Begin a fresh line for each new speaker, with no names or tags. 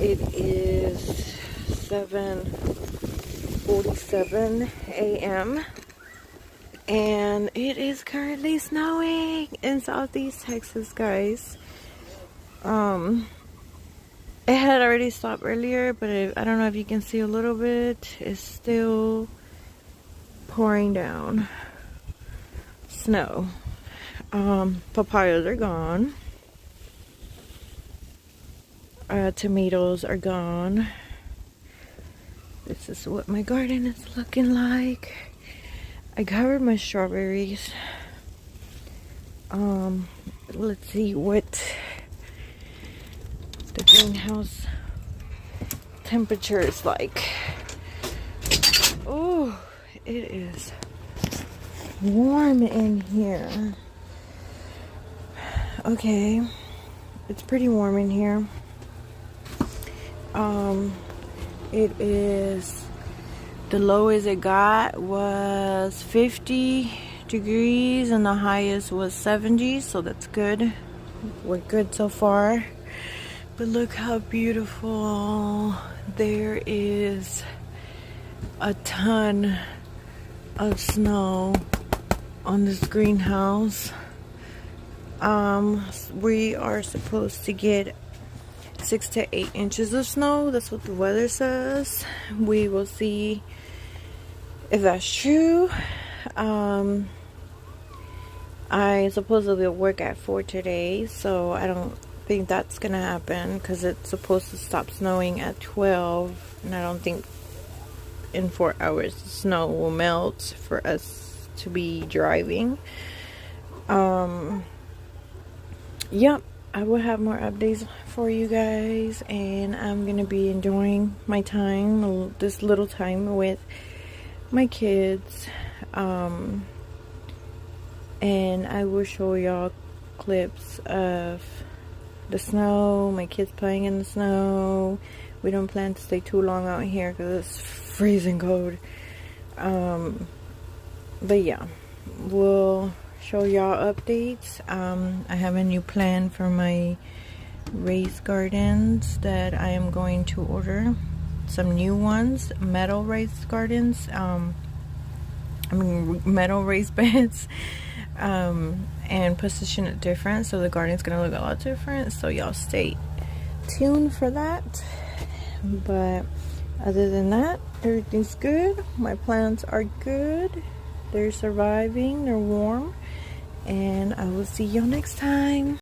It is 7:47 a.m. and it is currently snowing in Southeast Texas, guys. It had already stopped earlier, but I don't know if you can see a little bit. It's still pouring down snow. Papayas are gone. Tomatoes are gone. This is what my garden is looking like. I covered my strawberries. Let's see what the greenhouse temperature is like. Oh, it is warm in here. Okay, it's pretty warm in here. It is, the lowest it got was 50 degrees and the highest was 70, so that's good. We're good so far. But look how beautiful. There is a ton of snow on this greenhouse. We are supposed to get 6 to 8 inches of snow. That's what the weather says. We will see if that's true. I supposedly work at 4 today, so I don't think that's gonna happen because it's supposed to stop snowing at 12, and I don't think in 4 hours the snow will melt for us to be driving. Yep, I will have more updates for you guys, and I'm gonna be enjoying my time, this little time with my kids, and I will show y'all clips of the snow, my kids playing in the snow. We don't plan to stay too long out here because it's freezing cold. But yeah, we'll show y'all updates. I have a new plan for my raised gardens that I am going to order some new ones, metal raised gardens, metal raised beds, and position it different, so the garden's gonna look a lot different, so y'all stay tuned for that. But other than that, everything's good. My plants are good, they're surviving, they're warm, and I will see y'all next time.